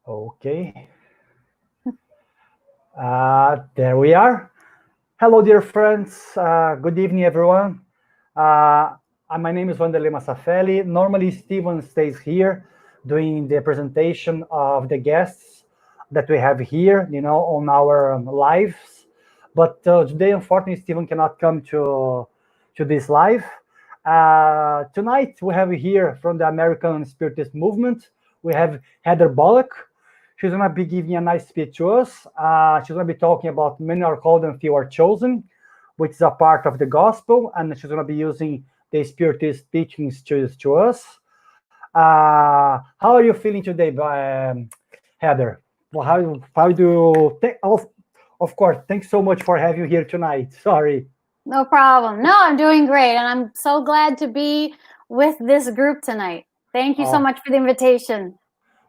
Okay. There we are. Hello, dear friends. Good evening, everyone. Uh, my name is Wanderlei Massafelli. Normally, Steven stays here doing the presentation of the guests that we have here, on our lives. But today, unfortunately, Steven cannot come to this live. Tonight, we have here from the American Spiritist Movement, we have Heather Bullock. She's going to be giving a nice speech to us. She's going to be talking about many are called and few are chosen, which is a part of the gospel, and she's going to be using the Spiritist teachings to us. How are you feeling today, Heather? Well, how do you think? Of course, thanks so much for having you here tonight. Sorry. No problem. No, I'm doing great, and I'm so glad to be with this group tonight. Thank you so much for the invitation.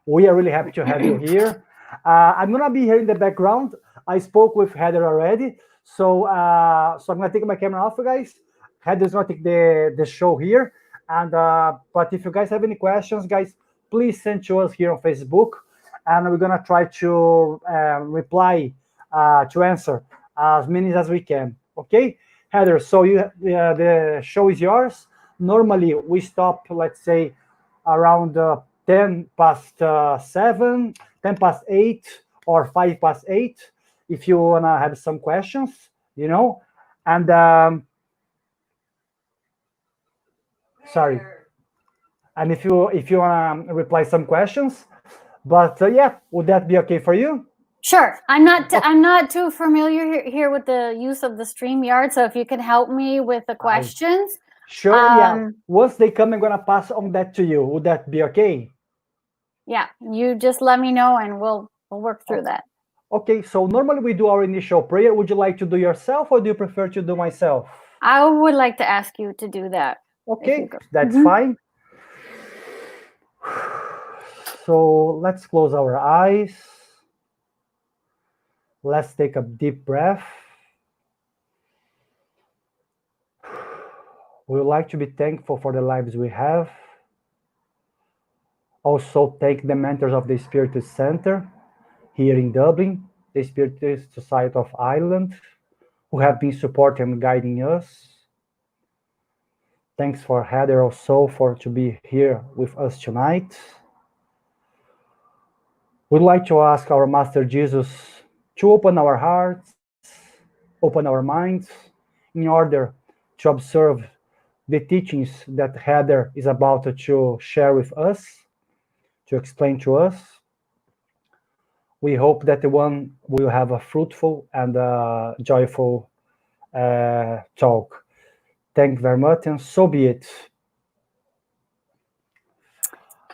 We are really happy to have you here. I'm gonna be here in the background. I spoke with Heather already, so I'm gonna take my camera off, you guys. Heather's gonna take the show here, and but if you guys have any questions, guys, please send to us here on Facebook, and we're gonna try to reply to answer as many as we can. Okay, Heather. So the show is yours. Normally we stop, let's say, around 10 past 7, 10 past 8, or 5 past 8, if you want to have some questions, and sorry. And if you want to reply some questions, but yeah, would that be okay for you? Sure. I'm not too familiar here with the use of the StreamYard, so if you can help me with the questions. Sure, yeah. Once they come, I'm gonna pass on that to you. Would that be okay? Yeah, you just let me know and we'll work through that. Okay, so normally we do our initial prayer. Would you like to do yourself, or do you prefer to do myself? I would like to ask you to do that. Okay, that's fine. So let's close our eyes. Let's take a deep breath. We would like to be thankful for the lives we have. Also, thank the mentors of the Spiritist Center here in Dublin, the Spiritist Society of Ireland, who have been supporting and guiding us. Thanks for Heather also to be here with us tonight. We'd like to ask our Master Jesus to open our hearts, open our minds, in order to observe the teachings that Heather is about to share with us, to explain to us. We hope that the one will have a fruitful and joyful talk. Thank you very much, and so be it.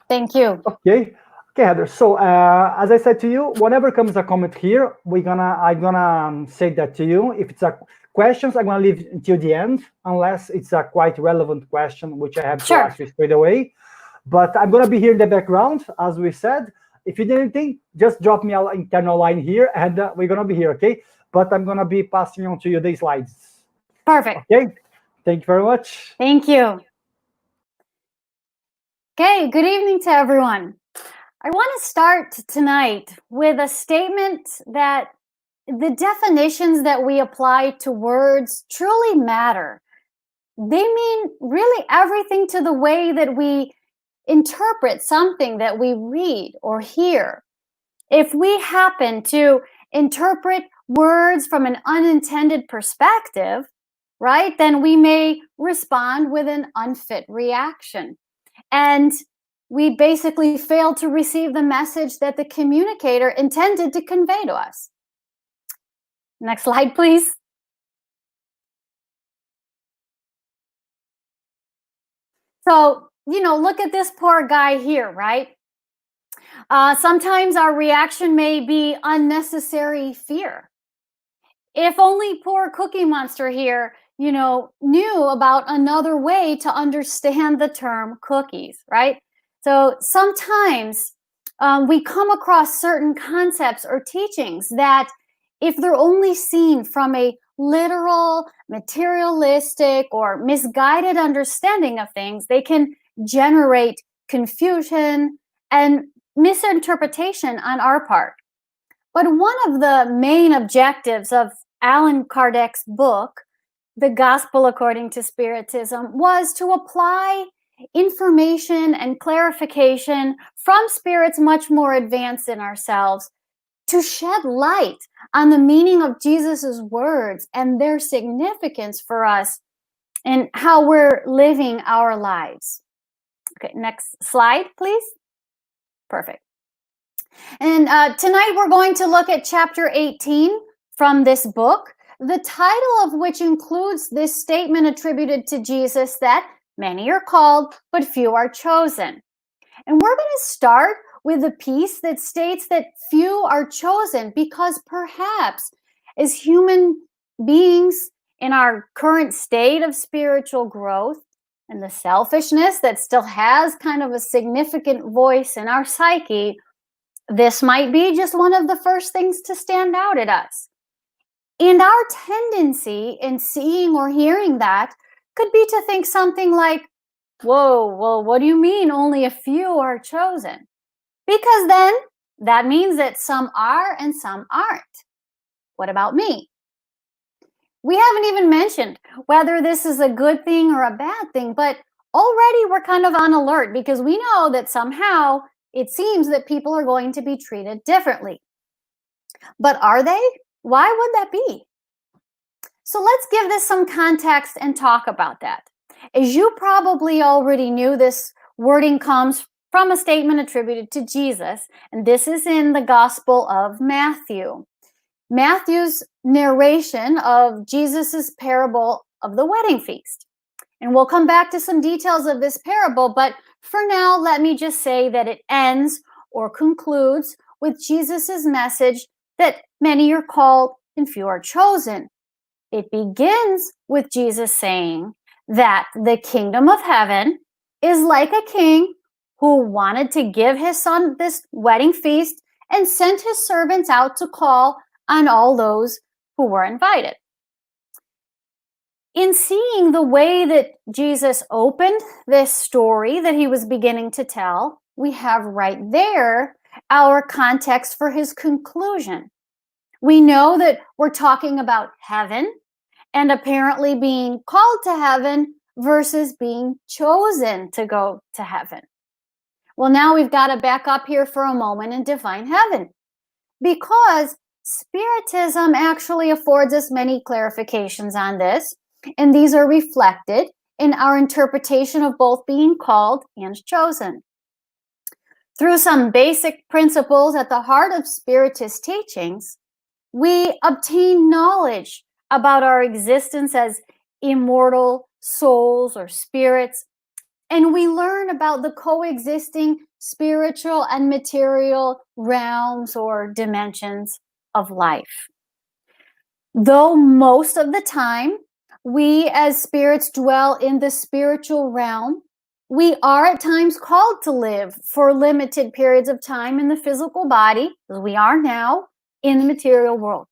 Thank you. Okay, Heather. So as I said to you, whenever comes a comment here, I'm gonna say that to you. If it's a questions, I'm gonna leave until the end, unless it's a quite relevant question, which I have to ask you straight away. But I'm gonna be here in the background, as we said. If you need anything, just drop me an internal line here, and we're gonna be here, okay? But I'm gonna be passing on to you the slides. Perfect. Okay. Thank you very much. Thank you. Okay. Good evening to everyone. I want to start tonight with a statement that the definitions that we apply to words truly matter. They mean really everything to the way that we interpret something that we read or hear. If we happen to interpret words from an unintended perspective, right, then we may respond with an unfit reaction. And we basically fail to receive the message that the communicator intended to convey to us. Next slide, please. So, look at this poor guy here, right? Sometimes our reaction may be unnecessary fear. If only poor Cookie Monster here, knew about another way to understand the term cookies, right? So sometimes we come across certain concepts or teachings that if they're only seen from a literal, materialistic, or misguided understanding of things, they can generate confusion and misinterpretation on our part. But one of the main objectives of Allan Kardec's book, The Gospel According to Spiritism, was to apply information and clarification from spirits much more advanced than ourselves to shed light on the meaning of Jesus's words and their significance for us and how we're living our lives. Okay, next slide, please. Perfect. And tonight we're going to look at chapter 18 from this book, the title of which includes this statement attributed to Jesus that many are called, but few are chosen. And we're going to start with a piece that states that few are chosen because perhaps as human beings in our current state of spiritual growth and the selfishness that still has kind of a significant voice in our psyche, this might be just one of the first things to stand out at us. And our tendency in seeing or hearing that could be to think something like, whoa, well, what do you mean only a few are chosen? Because then that means that some are and some aren't. What about me? We haven't even mentioned whether this is a good thing or a bad thing, but already we're kind of on alert because we know that somehow it seems that people are going to be treated differently. But are they? Why would that be? So let's give this some context and talk about that. As you probably already knew, this wording comes from a statement attributed to Jesus, and this is in the Gospel of Matthew. Matthew's narration of Jesus's parable of the wedding feast. And we'll come back to some details of this parable, but for now, let me just say that it ends or concludes with Jesus's message that many are called and few are chosen. It begins with Jesus saying that the kingdom of heaven is like a king who wanted to give his son this wedding feast and sent his servants out to call on all those who were invited. In seeing the way that Jesus opened this story that he was beginning to tell, we have right there our context for his conclusion. We know that we're talking about heaven and apparently being called to heaven versus being chosen to go to heaven. Well, now we've got to back up here for a moment and define heaven, because Spiritism actually affords us many clarifications on this, and these are reflected in our interpretation of both being called and chosen. Through some basic principles at the heart of Spiritist teachings, we obtain knowledge about our existence as immortal souls or spirits, and we learn about the coexisting spiritual and material realms or dimensions of life. Though most of the time we as spirits dwell in the spiritual realm, we are at times called to live for limited periods of time in the physical body, as we are now in the material world.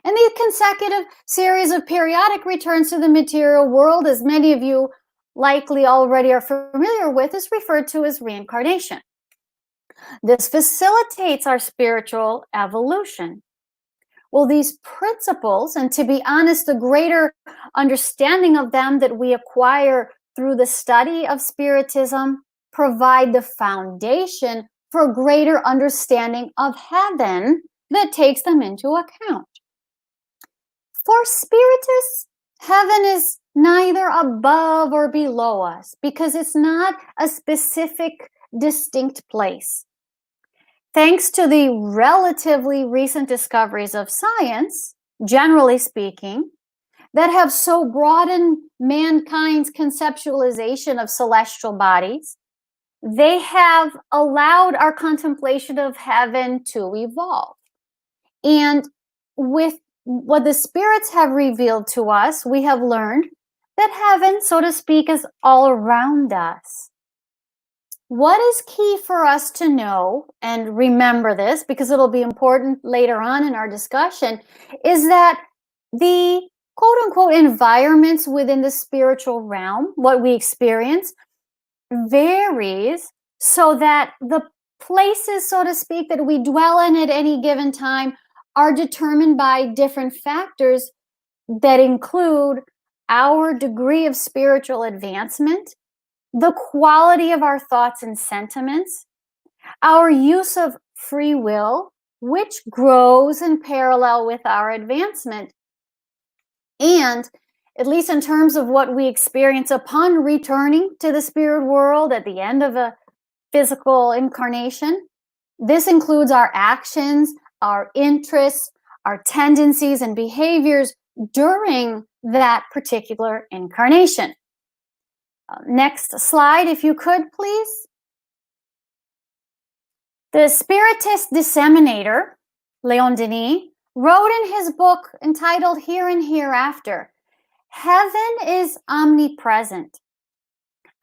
And the consecutive series of periodic returns to the material world, as many of you likely already are familiar with, is referred to as reincarnation. This facilitates our spiritual evolution. Well, these principles, and to be honest, the greater understanding of them that we acquire through the study of Spiritism, provide the foundation for greater understanding of heaven that takes them into account. For Spiritists, heaven is neither above or below us because it's not a specific, distinct place. Thanks to the relatively recent discoveries of science, generally speaking, that have so broadened mankind's conceptualization of celestial bodies, they have allowed our contemplation of heaven to evolve. And with what the spirits have revealed to us, we have learned that heaven, so to speak, is all around us. What is key for us to know, and remember this because it'll be important later on in our discussion, is that the quote-unquote environments within the spiritual realm, what we experience, varies so that the places, so to speak, that we dwell in at any given time are determined by different factors that include our degree of spiritual advancement, the quality of our thoughts and sentiments, our use of free will, which grows in parallel with our advancement, and at least in terms of what we experience upon returning to the spirit world at the end of a physical incarnation. This includes our actions, our interests, our tendencies and behaviors during that particular incarnation. Next slide, if you could, please. The Spiritist disseminator, Leon Denis, wrote in his book entitled Here and Hereafter, "Heaven is omnipresent.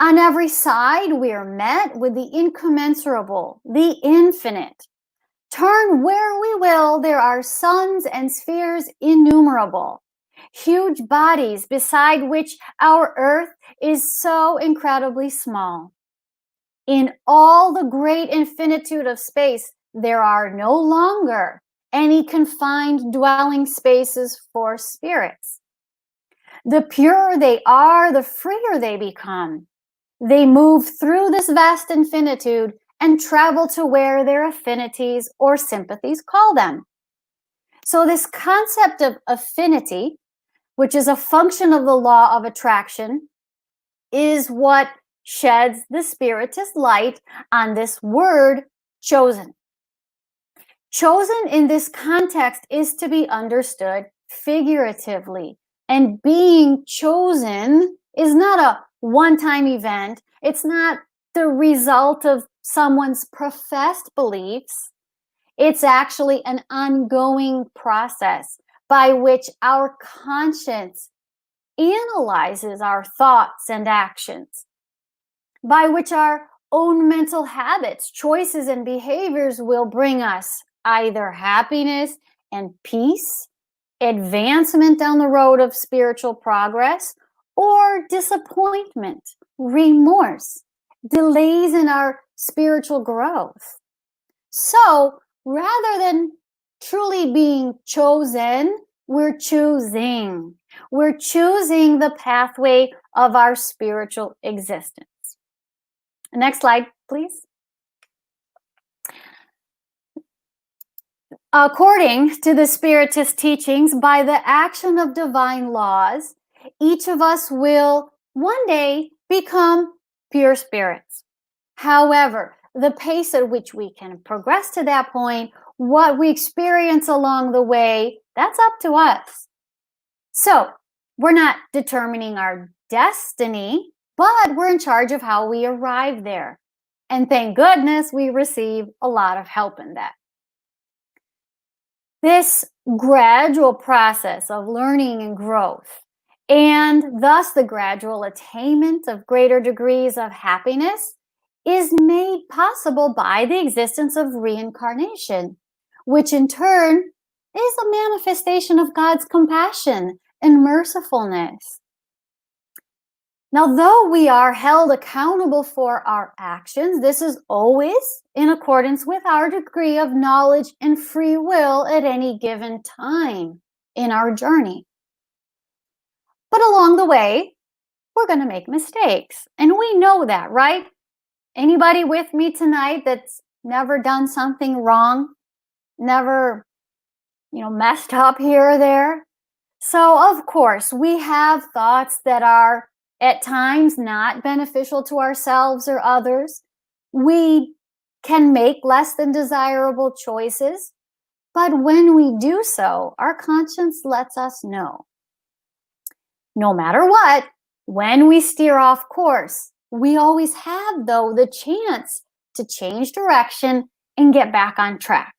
On every side, we are met with the incommensurable, the infinite. Turn where we will, there are suns and spheres innumerable, huge bodies beside which our earth is so incredibly small. In all the great infinitude of space, there are no longer any confined dwelling spaces for spirits. The purer they are, the freer they become. They move through this vast infinitude and travel to where their affinities or sympathies call them." So this concept of affinity, which is a function of the law of attraction, is what sheds the Spiritist light on this word chosen. Chosen in this context is to be understood figuratively, and being chosen is not a one-time event. It's not the result of someone's professed beliefs. It's actually an ongoing process by which our conscience analyzes our thoughts and actions, by which our own mental habits, choices, and behaviors will bring us either happiness and peace, advancement down the road of spiritual progress, or disappointment, remorse, delays in our spiritual growth. So rather than truly being chosen, we're choosing. We're choosing the pathway of our spiritual existence. Next slide, please. According to the Spiritist teachings, by the action of divine laws, each of us will one day become pure spirits. However, the pace at which we can progress to that point, what we experience along the way, that's up to us. So we're not determining our destiny, but we're in charge of how we arrive there. And thank goodness we receive a lot of help in that. This gradual process of learning and growth, and thus the gradual attainment of greater degrees of happiness, is made possible by the existence of reincarnation, which in turn is a manifestation of God's compassion and mercifulness. Now, though we are held accountable for our actions, this is always in accordance with our degree of knowledge and free will at any given time in our journey. But along the way, we're going to make mistakes. And we know that, right? Anybody with me tonight that's never done something wrong? Never, messed up here or there? So, of course, we have thoughts that are at times not beneficial to ourselves or others. We can make less than desirable choices. But when we do so, our conscience lets us know. No matter what, when we steer off course, we always have, though, the chance to change direction and get back on track.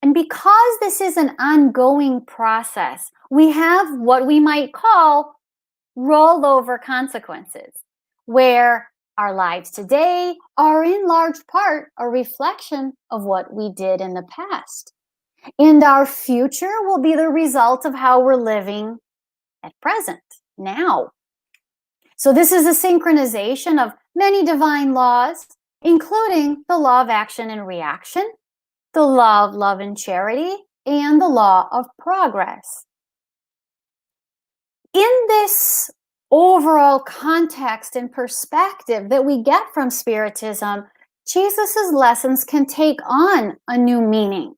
And because this is an ongoing process, we have what we might call rollover consequences, where our lives today are in large part a reflection of what we did in the past. And our future will be the result of how we're living at present, now. So this is a synchronization of many divine laws including the law of action and reaction, the law of love and charity, and the law of progress. In this overall context and perspective that we get from Spiritism, Jesus's lessons can take on a new meaning.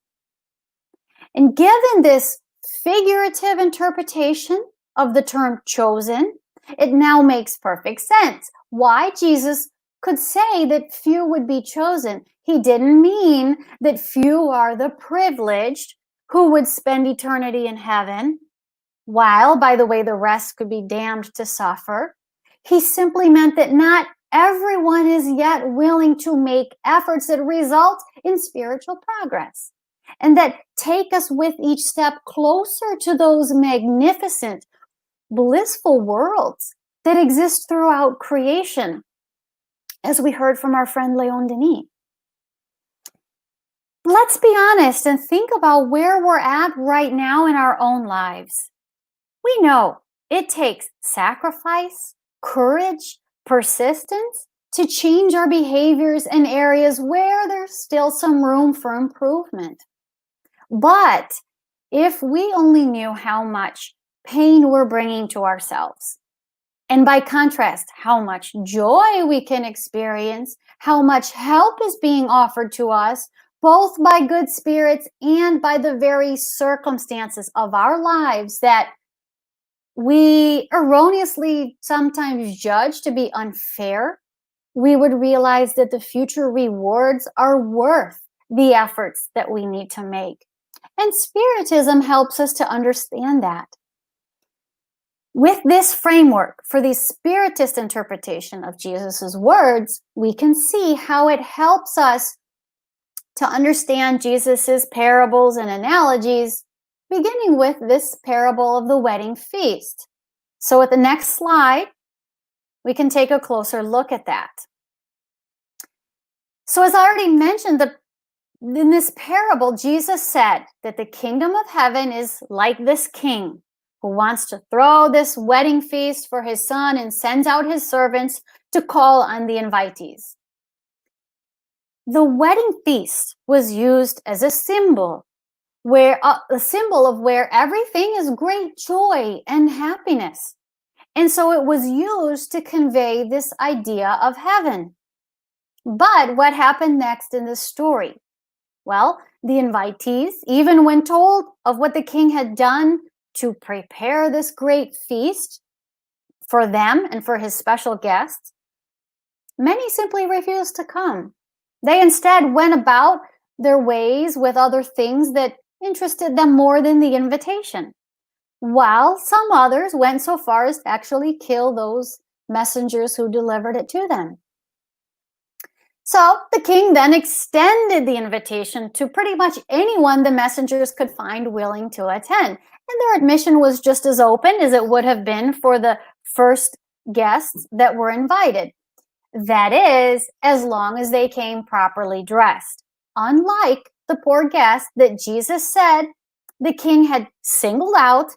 And given this figurative interpretation of the term chosen, it now makes perfect sense why Jesus could say that few would be chosen. He didn't mean that few are the privileged who would spend eternity in heaven, while, by the way, the rest could be damned to suffer. He simply meant that not everyone is yet willing to make efforts that result in spiritual progress, and that take us with each step closer to those magnificent, blissful worlds that exist throughout creation, as we heard from our friend Leon Denis. Let's be honest and think about where we're at right now in our own lives. We know it takes sacrifice, courage, persistence to change our behaviors in areas where there's still some room for improvement. But if we only knew how much pain we're bringing to ourselves, and by contrast, how much joy we can experience, how much help is being offered to us, both by good spirits and by the very circumstances of our lives that we erroneously sometimes judge to be unfair, we would realize that the future rewards are worth the efforts that we need to make. And Spiritism helps us to understand that. With this framework for the Spiritist interpretation of Jesus's words, we can see how it helps us to understand Jesus's parables and analogies, beginning with this parable of the wedding feast. So at the next slide, we can take a closer look at that. So as I already mentioned, in this parable, Jesus said that the kingdom of heaven is like this king who wants to throw this wedding feast for his son and sends out his servants to call on the invitees. The wedding feast was used as a symbol of where everything is great joy and happiness. And so it was used to convey this idea of heaven. But what happened next in this story? Well, the invitees, even when told of what the king had done to prepare this great feast for them and for his special guests, many simply refused to come. They instead went about their ways with other things that interested them more than the invitation, while some others went so far as to actually kill those messengers who delivered it to them. So the king then extended the invitation to pretty much anyone the messengers could find willing to attend. And their admission was just as open as it would have been for the first guests that were invited. That is, as long as they came properly dressed. Unlike the poor guest that Jesus said the king had singled out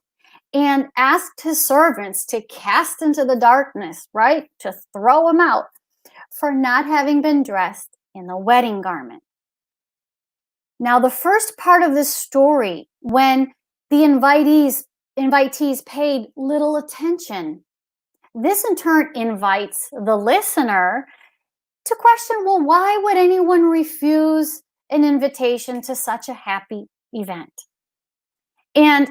and asked his servants to cast into the darkness, right? To throw him out for not having been dressed in the wedding garment. Now, the first part of this story, when the invitees paid little attention, this in turn invites the listener to question, well, why would anyone refuse an invitation to such a happy event? And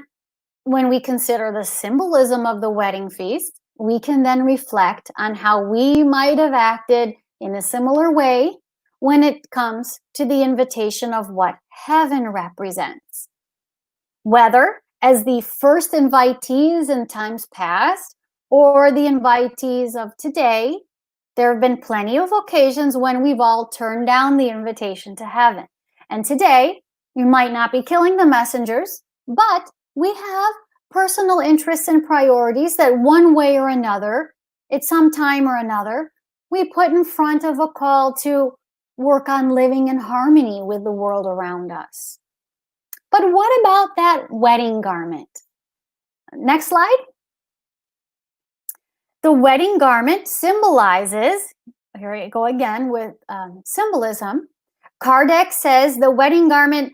when we consider the symbolism of the wedding feast, we can then reflect on how we might have acted in a similar way when it comes to the invitation of what heaven represents. Whether as the first invitees in times past or the invitees of today, there have been plenty of occasions when we've all turned down the invitation to heaven. And today, we might not be killing the messengers, but we have personal interests and priorities that one way or another, at some time or another, we put in front of a call to work on living in harmony with the world around us. But what about that wedding garment? Next slide. The wedding garment symbolizes here I go again with symbolism. Kardec says the wedding garment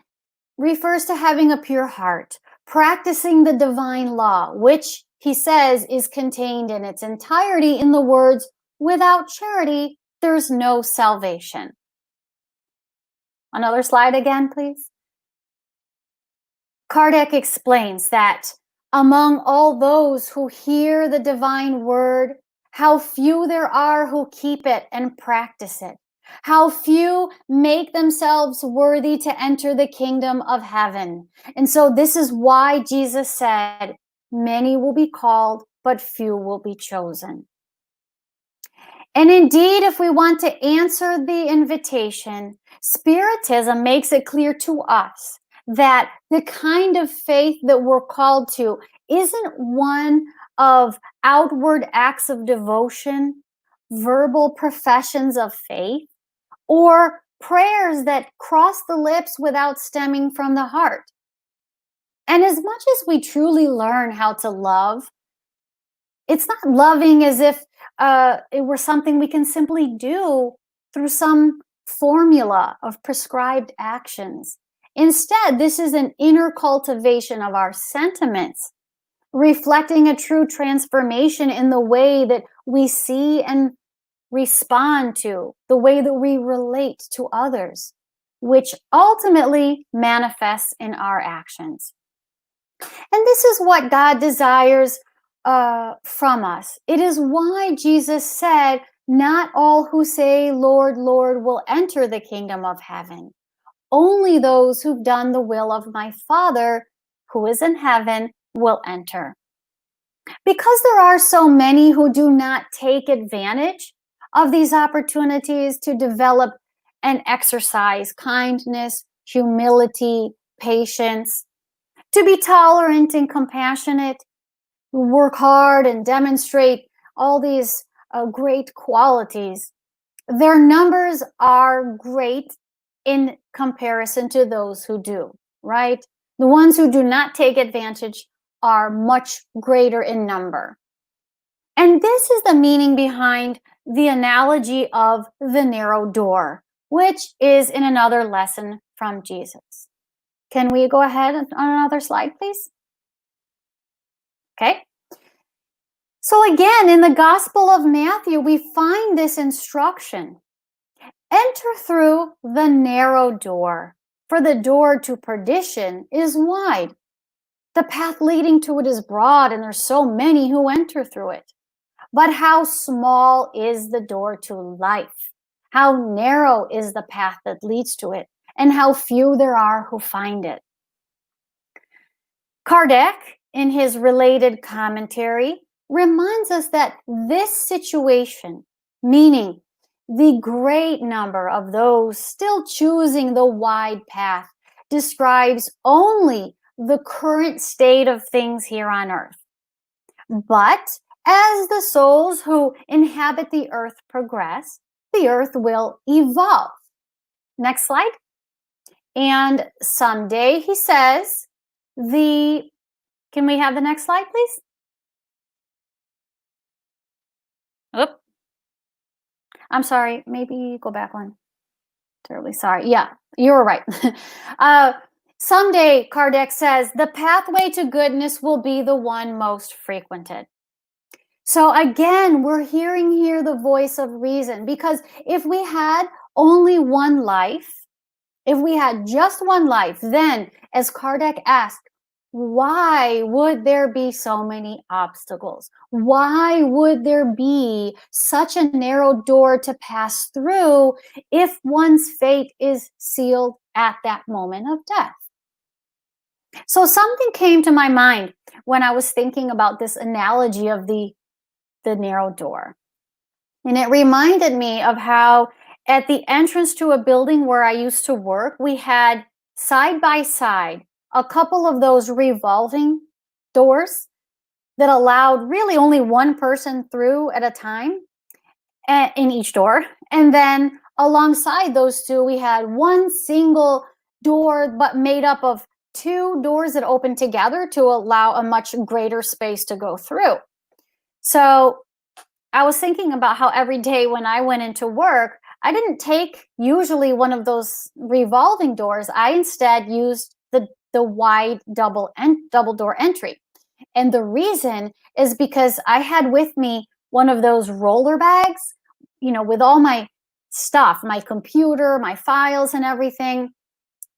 refers to having a pure heart, practicing the divine law, which he says is contained in its entirety in the words, without charity, there's no salvation. Another slide again, please. Kardec explains that among all those who hear the divine word, how few there are who keep it and practice it. How few make themselves worthy to enter the kingdom of heaven. And so this is why Jesus said, many will be called, but few will be chosen. And indeed, if we want to answer the invitation, Spiritism makes it clear to us that the kind of faith that we're called to isn't one of outward acts of devotion, verbal professions of faith, or prayers that cross the lips without stemming from the heart. And as much as we truly learn how to love, it's not loving as if it were something we can simply do through some formula of prescribed actions. Instead, this is an inner cultivation of our sentiments, reflecting a true transformation in the way that we see and respond to, the way that we relate to others, which ultimately manifests in our actions. And this is what God desires from us. It is why Jesus said, not all who say, Lord, Lord, will enter the kingdom of heaven. Only those who've done the will of my Father who is in heaven will enter. Because there are so many who do not take advantage of these opportunities to develop and exercise kindness, humility, patience, to be tolerant and compassionate, work hard and demonstrate all these great qualities. Their numbers are great in comparison to those who do, right? The ones who do not take advantage are much greater in number. And this is the meaning behind the analogy of the narrow door, which is in another lesson from Jesus. Can we go ahead on another slide, please? Okay. So again, in the Gospel of Matthew, we find this instruction. Enter through the narrow door, for the door to perdition is wide. The path leading to it is broad, and there's so many who enter through it. But how small is the door to life? How narrow is the path that leads to it? And how few there are who find it. Kardec, in his related commentary, reminds us that this situation, meaning the great number of those still choosing the wide path, describes only the current state of things here on earth. But as the souls who inhabit the earth progress, the earth will evolve. Next slide. And someday, he says, can we have the next slide, please? Oop. I'm sorry, maybe go back one. Terribly sorry. Yeah, you were right. Someday, Kardec says, the pathway to goodness will be the one most frequented. So again, we're hearing here the voice of reason, because if we had only one life, if we had just one life, then, as Kardec asked, why would there be so many obstacles? Why would there be such a narrow door to pass through if one's fate is sealed at that moment of death? So something came to my mind when I was thinking about this analogy of the narrow door. And it reminded me of how at the entrance to a building where I used to work, we had side by side a couple of those revolving doors that allowed really only one person through at a time in each door. And then alongside those two, we had one single door, but made up of two doors that opened together to allow a much greater space to go through. So I was thinking about how every day when I went into work, I didn't take usually one of those revolving doors. I instead used the wide double door entry. And the reason is because I had with me one of those roller bags, with all my stuff, my computer, my files and everything.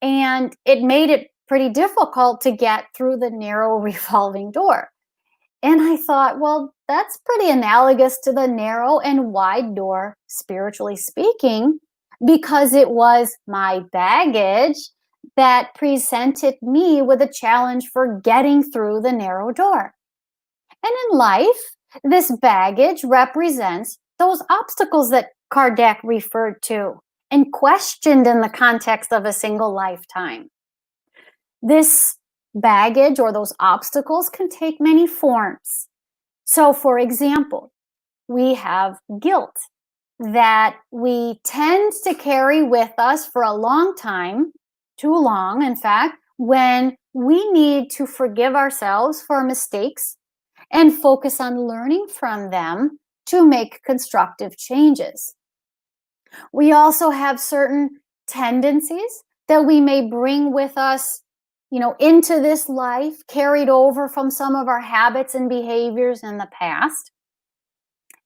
And it made it pretty difficult to get through the narrow revolving door. And I thought, well, that's pretty analogous to the narrow and wide door, spiritually speaking, because it was my baggage that presented me with a challenge for getting through the narrow door. And in life, this baggage represents those obstacles that Kardec referred to and questioned in the context of a single lifetime. This baggage or those obstacles can take many forms. So, for example, we have guilt that we tend to carry with us for a long time, too long, in fact, when we need to forgive ourselves for mistakes and focus on learning from them to make constructive changes. We also have certain tendencies that we may bring with us, into this life, carried over from some of our habits and behaviors in the past.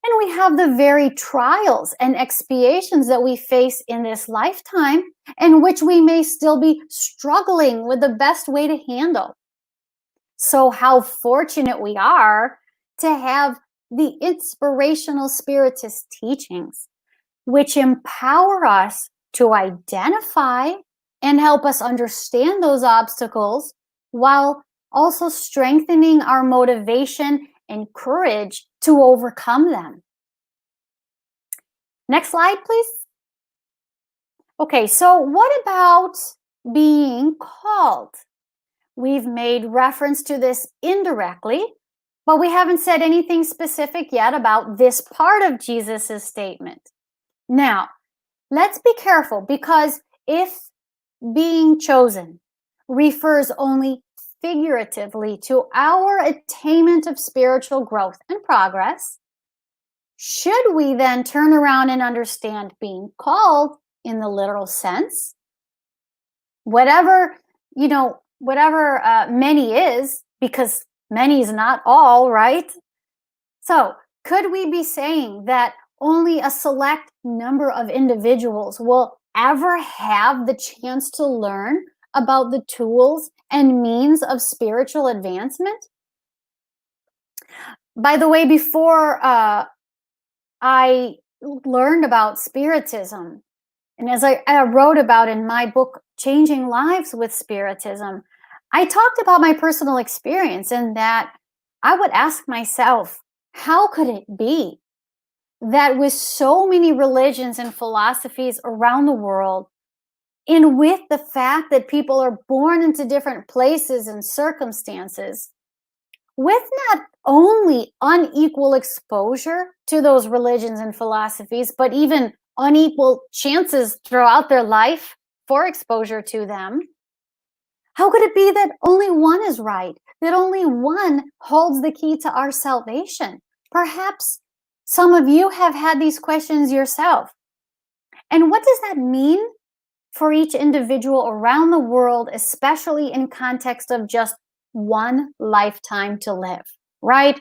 And we have the very trials and expiations that we face in this lifetime, in which we may still be struggling with the best way to handle. So how fortunate we are to have the inspirational Spiritist teachings, which empower us to identify and help us understand those obstacles while also strengthening our motivation and courage to overcome them. Next slide, please. Okay, so what about being called? We've made reference to this indirectly, but we haven't said anything specific yet about this part of Jesus's statement. Now, let's be careful, because if being chosen refers only figuratively to our attainment of spiritual growth and progress, should we then turn around and understand being called in the literal sense? Whatever many is, because many is not all, right? So could we be saying that only a select number of individuals will ever have the chance to learn about the tools and means of spiritual advancement? By the way, before I learned about Spiritism, and as I wrote about in my book, Changing Lives with Spiritism, I talked about my personal experience, and that I would ask myself, how could it be that with so many religions and philosophies around the world, and with the fact that people are born into different places and circumstances, with not only unequal exposure to those religions and philosophies, but even unequal chances throughout their life for exposure to them, how could it be that only one is right, that only one holds the key to our salvation? Perhaps some of you have had these questions yourself. And what does that mean for each individual around the world, especially in context of just one lifetime to live, right?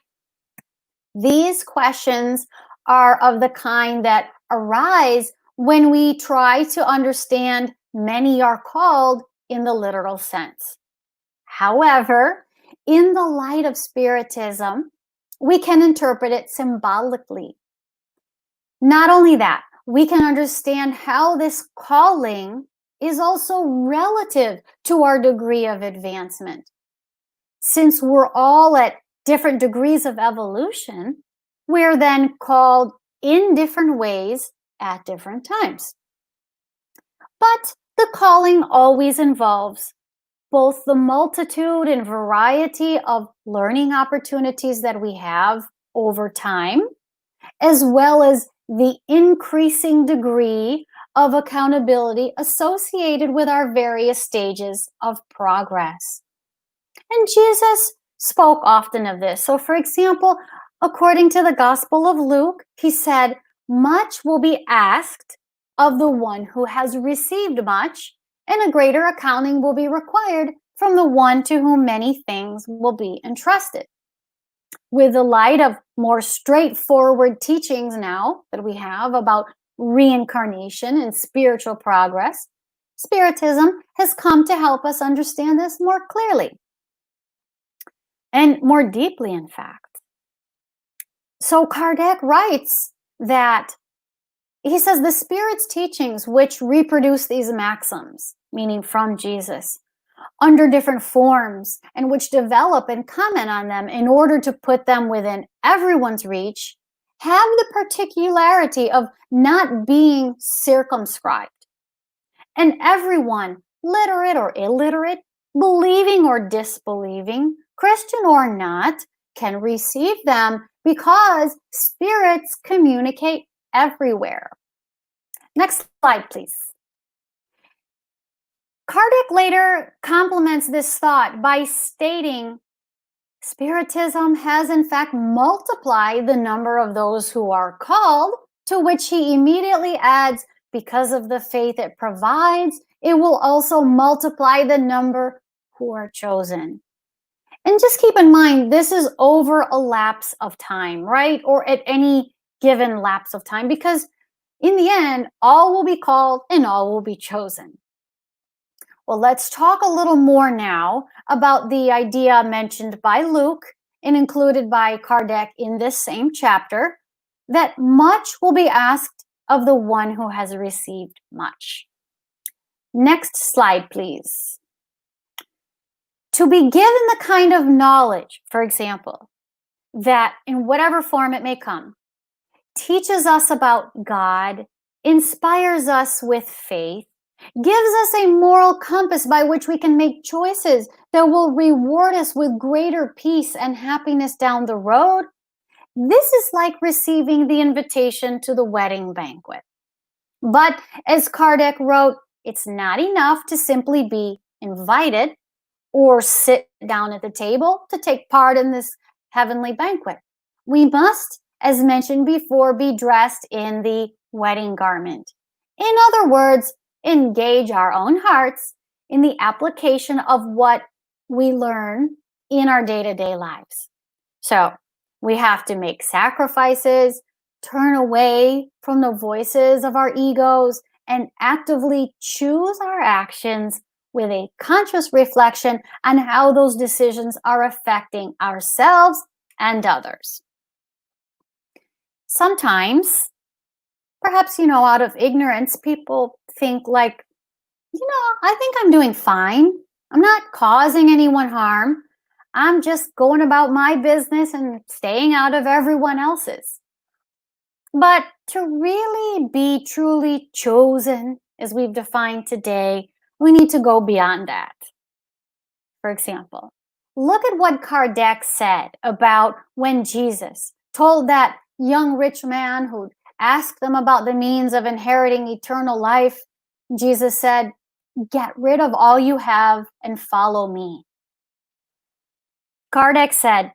These questions are of the kind that arise when we try to understand many are called in the literal sense. However, in the light of Spiritism, we can interpret it symbolically. Not only that, we can understand how this calling is also relative to our degree of advancement. Since we're all at different degrees of evolution, we're then called in different ways at different times. But the calling always involves both the multitude and variety of learning opportunities that we have over time, as well as the increasing degree of accountability associated with our various stages of progress. And Jesus spoke often of this. So, for example, According to the Gospel of Luke, he said, much will be asked of the one who has received much, and a greater accounting will be required from the one to whom many things will be entrusted. With the light of more straightforward teachings now that we have about reincarnation and spiritual progress, Spiritism has come to help us understand this more clearly and more deeply, in fact. So Kardec writes that he says the Spirit's teachings, which reproduce these maxims, meaning from Jesus, under different forms, and which develop and comment on them in order to put them within everyone's reach, have the particularity of not being circumscribed. And everyone, literate or illiterate, believing or disbelieving, Christian or not, can receive them because spirits communicate everywhere. Next slide, please. Kardec later complements this thought by stating, Spiritism has in fact multiplied the number of those who are called, to which he immediately adds, because of the faith it provides, it will also multiply the number who are chosen. And just keep in mind, this is over a lapse of time, right? Or at any given lapse of time, because in the end, all will be called and all will be chosen. Well, let's talk a little more now about the idea mentioned by Luke and included by Kardec in this same chapter, that much will be asked of the one who has received much. Next slide, please. To be given the kind of knowledge, for example, that in whatever form it may come, teaches us about God, inspires us with faith, gives us a moral compass by which we can make choices that will reward us with greater peace and happiness down the road. This is like receiving the invitation to the wedding banquet. But as Kardec wrote, it's not enough to simply be invited or sit down at the table to take part in this heavenly banquet. We must, as mentioned before, be dressed in the wedding garment. In other words, engage our own hearts in the application of what we learn in our day-to-day lives. So we have to make sacrifices, turn away from the voices of our egos, and actively choose our actions with a conscious reflection on how those decisions are affecting ourselves and others. Sometimes, perhaps, out of ignorance, people think like, I think I'm doing fine. I'm not causing anyone harm. I'm just going about my business and staying out of everyone else's. But to really be truly chosen, as we've defined today, we need to go beyond that. For example, look at what Kardec said about when Jesus told that young rich man who asked them about the means of inheriting eternal life. Jesus said, "Get rid of all you have and follow me." Kardec said,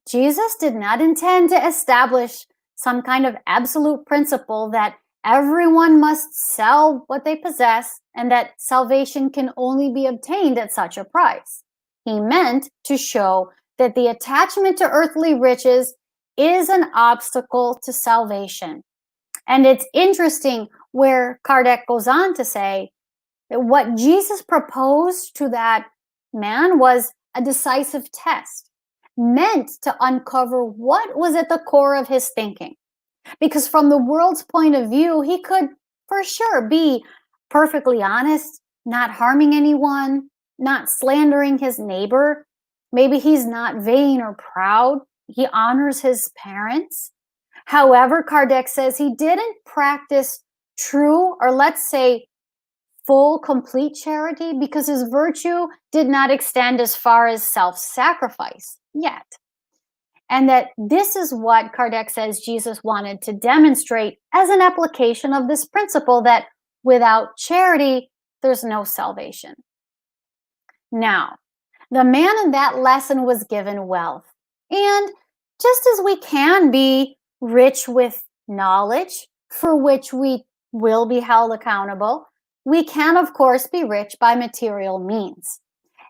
Jesus did not intend to establish some kind of absolute principle that everyone must sell what they possess and that salvation can only be obtained at such a price. He meant to show that the attachment to earthly riches is an obstacle to salvation. And it's interesting where Kardec goes on to say that what Jesus proposed to that man was a decisive test, meant to uncover what was at the core of his thinking. Because from the world's point of view, he could for sure be perfectly honest, not harming anyone, not slandering his neighbor. Maybe he's not vain or proud. He honors his parents. However, Kardec says he didn't practice true, or let's say full, complete charity, because his virtue did not extend as far as self-sacrifice yet. And that this is what Kardec says Jesus wanted to demonstrate as an application of this principle, that without charity, there's no salvation. Now, the man in that lesson was given wealth, and Just as we can be rich with knowledge, for which we will be held accountable, we can, of course, be rich by material means.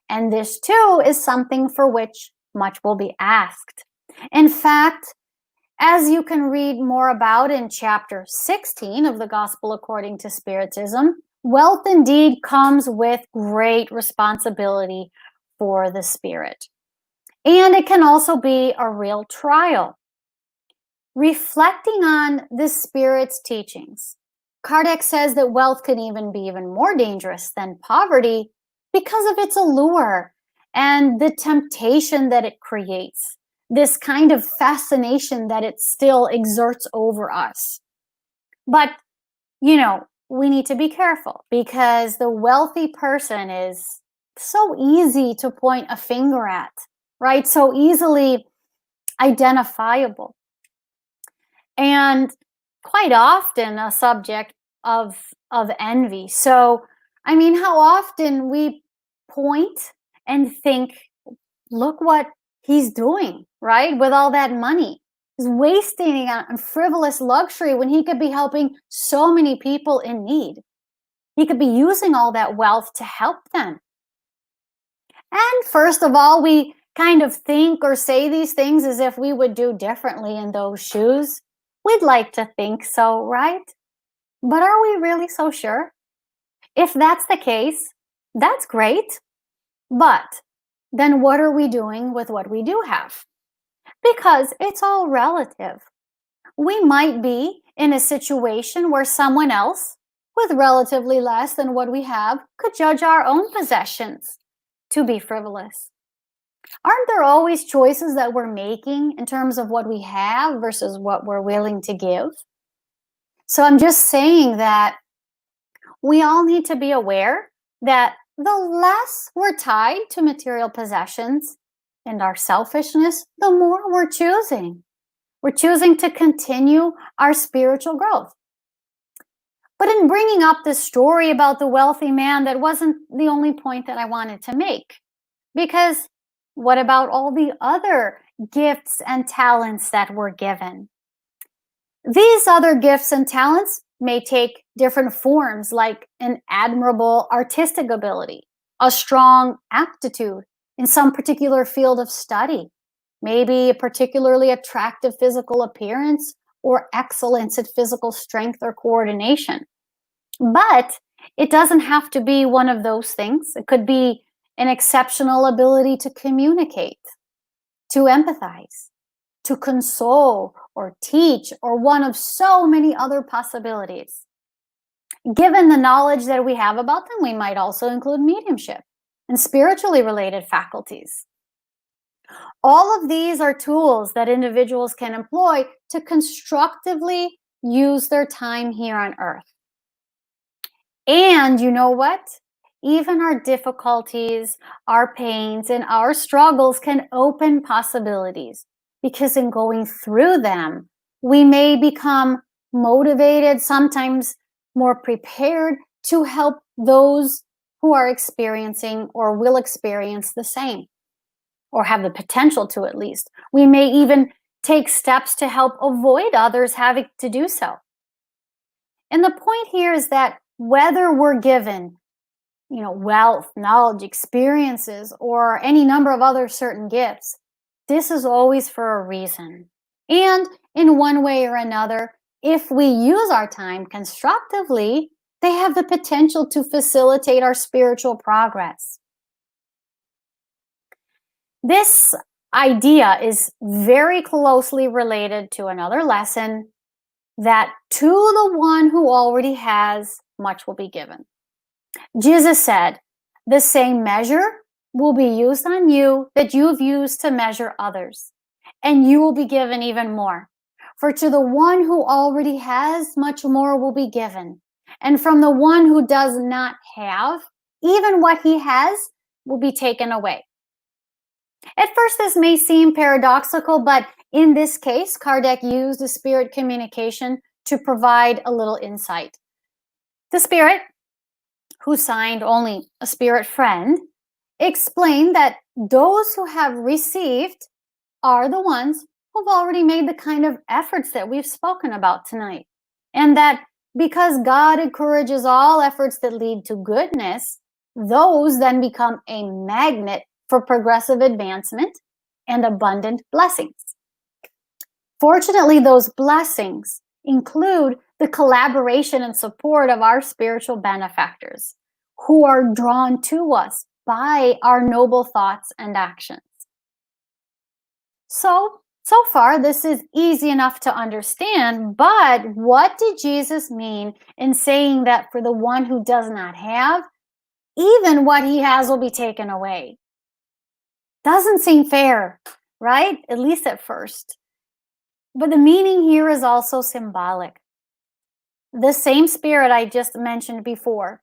And this, too, is something for which much will be asked. In fact, as you can read more about in chapter 16 of the Gospel According to Spiritism, wealth indeed comes with great responsibility for the spirit. And it can also be a real trial. Reflecting on the spirit's teachings, Kardec says that wealth can even be even more dangerous than poverty because of its allure and the temptation that it creates, this kind of fascination that it still exerts over us. But, we need to be careful because the wealthy person is so easy to point a finger at, right? So easily identifiable. And quite often a subject of envy. So, how often we point and think, look what he's doing, right? With all that money. He's wasting on frivolous luxury when he could be helping so many people in need. He could be using all that wealth to help them. And first of all, we kind of think or say these things as if we would do differently in those shoes. We'd like to think so, right? But are we really so sure? If that's the case, that's great. But then what are we doing with what we do have? Because it's all relative. We might be in a situation where someone else with relatively less than what we have could judge our own possessions to be frivolous. Aren't there always choices that we're making in terms of what we have versus what we're willing to give? So I'm just saying that we all need to be aware that the less we're tied to material possessions and our selfishness, the more we're choosing. We're choosing to continue our spiritual growth. But in bringing up this story about the wealthy man, that wasn't the only point that I wanted to make. Because what about all the other gifts and talents that were given? These other gifts and talents may take different forms, like an admirable artistic ability, a strong aptitude in some particular field of study, maybe a particularly attractive physical appearance, or excellence at physical strength or coordination. But it doesn't have to be one of those things. It could be an exceptional ability to communicate, to empathize, to console or teach, or one of so many other possibilities. Given the knowledge that we have about them, we might also include mediumship and spiritually related faculties. All of these are tools that individuals can employ to constructively use their time here on earth. And you know what? Even our difficulties, our pains, and our struggles can open possibilities, because in going through them, we may become motivated, sometimes more prepared to help those who are experiencing or will experience the same, or have the potential to at least. We may even take steps to help avoid others having to do so. And the point here is that whether we're given wealth, knowledge, experiences, or any number of other certain gifts, this is always for a reason. And in one way or another, if we use our time constructively, they have the potential to facilitate our spiritual progress. This idea is very closely related to another lesson, that to the one who already has, much will be given. Jesus said, the same measure will be used on you that you've used to measure others, and you will be given even more. For to the one who already has, much more will be given. And from the one who does not have, even what he has will be taken away. At first, this may seem paradoxical, but in this case, Kardec used the spirit communication to provide a little insight. The spirit, who signed only a spirit friend, explained that those who have received are the ones who've already made the kind of efforts that we've spoken about tonight. And that because God encourages all efforts that lead to goodness, those then become a magnet for progressive advancement and abundant blessings. Fortunately, those blessings include the collaboration and support of our spiritual benefactors who are drawn to us by our noble thoughts and actions. So far, this is easy enough to understand, but what did Jesus mean in saying that for the one who does not have, even what he has will be taken away? Doesn't seem fair, right? At least at first. But the meaning here is also symbolic. The same Spirit I just mentioned before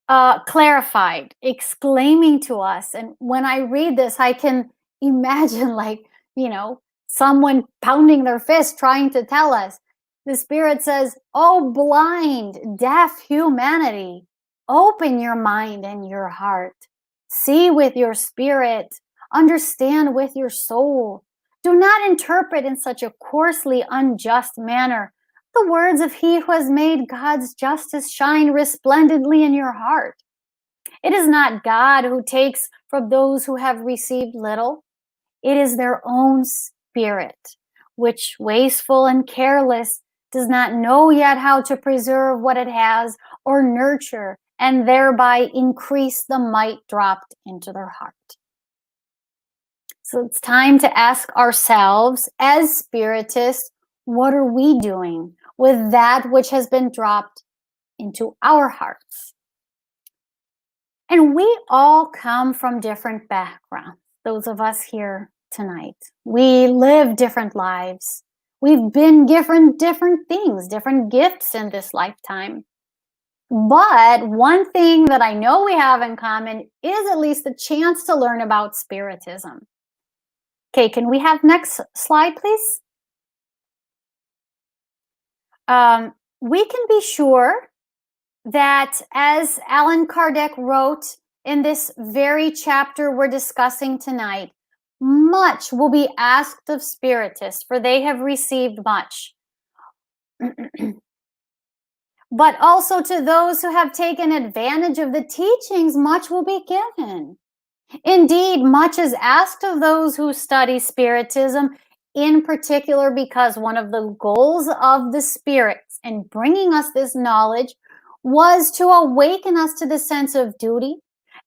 clarified, exclaiming to us. And when I read this, I can imagine someone pounding their fist trying to tell us. The Spirit says, "Oh, blind, deaf humanity, open your mind and your heart. See with your spirit, understand with your soul. Do not interpret in such a coarsely unjust manner the words of he who has made God's justice shine resplendently in your heart. It is not God who takes from those who have received little. It is their own spirit, which, wasteful and careless, does not know yet how to preserve what it has or nurture and thereby increase the mite dropped into their heart." So it's time to ask ourselves as spiritists, what are we doing with that which has been dropped into our hearts? And we all come from different backgrounds, those of us here tonight. We live different lives. We've been given different things, different gifts in this lifetime. But one thing that I know we have in common is at least the chance to learn about Spiritism. Okay, can we have next slide, please? We can be sure that, as Allan Kardec wrote in this very chapter we're discussing tonight, much will be asked of Spiritists, for they have received much. But also to those who have taken advantage of the teachings, much will be given. Indeed, much is asked of those who study Spiritism, in particular because one of the goals of the spirits in bringing us this knowledge was to awaken us to the sense of duty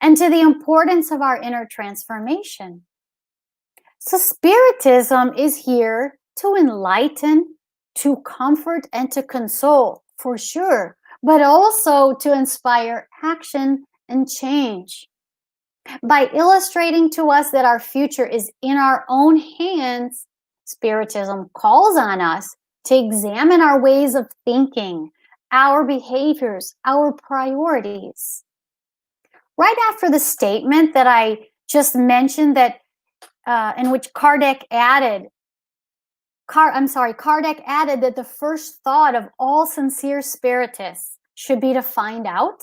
and to the importance of our inner transformation. So Spiritism is here to enlighten, to comfort, and to console, for sure, but also to inspire action and change. By illustrating to us that our future is in our own hands, Spiritism calls on us to examine our ways of thinking, our behaviors, our priorities. Right after the statement that I just mentioned, that in which Kardec added that the first thought of all sincere Spiritists should be to find out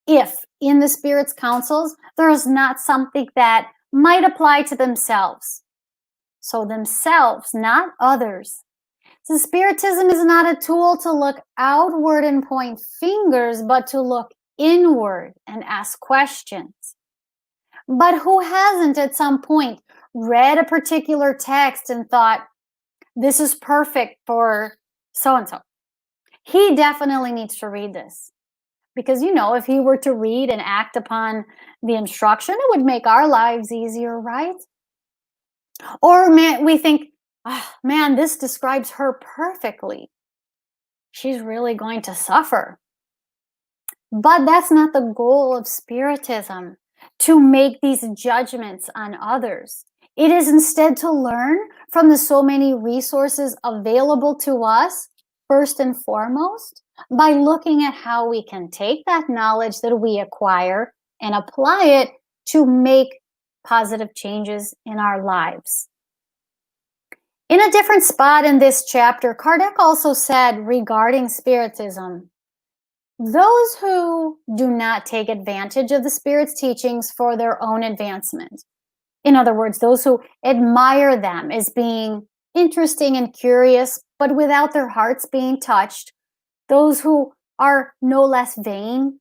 if in the Spirit's counsels there is not something that might apply to themselves. So themselves, not others. So Spiritism is not a tool to look outward and point fingers, but to look inward and ask questions. But who hasn't at some point read a particular text and thought, this is perfect for so-and-so? He definitely needs to read this. Because, if he were to read and act upon the instruction, it would make our lives easier, right? Or we think, oh, man, this describes her perfectly. She's really going to suffer. But that's not the goal of Spiritism, to make these judgments on others. It is instead to learn from the so many resources available to us, first and foremost, by looking at how we can take that knowledge that we acquire and apply it to make positive changes in our lives. In a different spot in this chapter, Kardec also said regarding Spiritism, those who do not take advantage of the Spirit's teachings for their own advancement In other words, those who admire them as being interesting and curious, but without their hearts being touched. Those who are no less vain,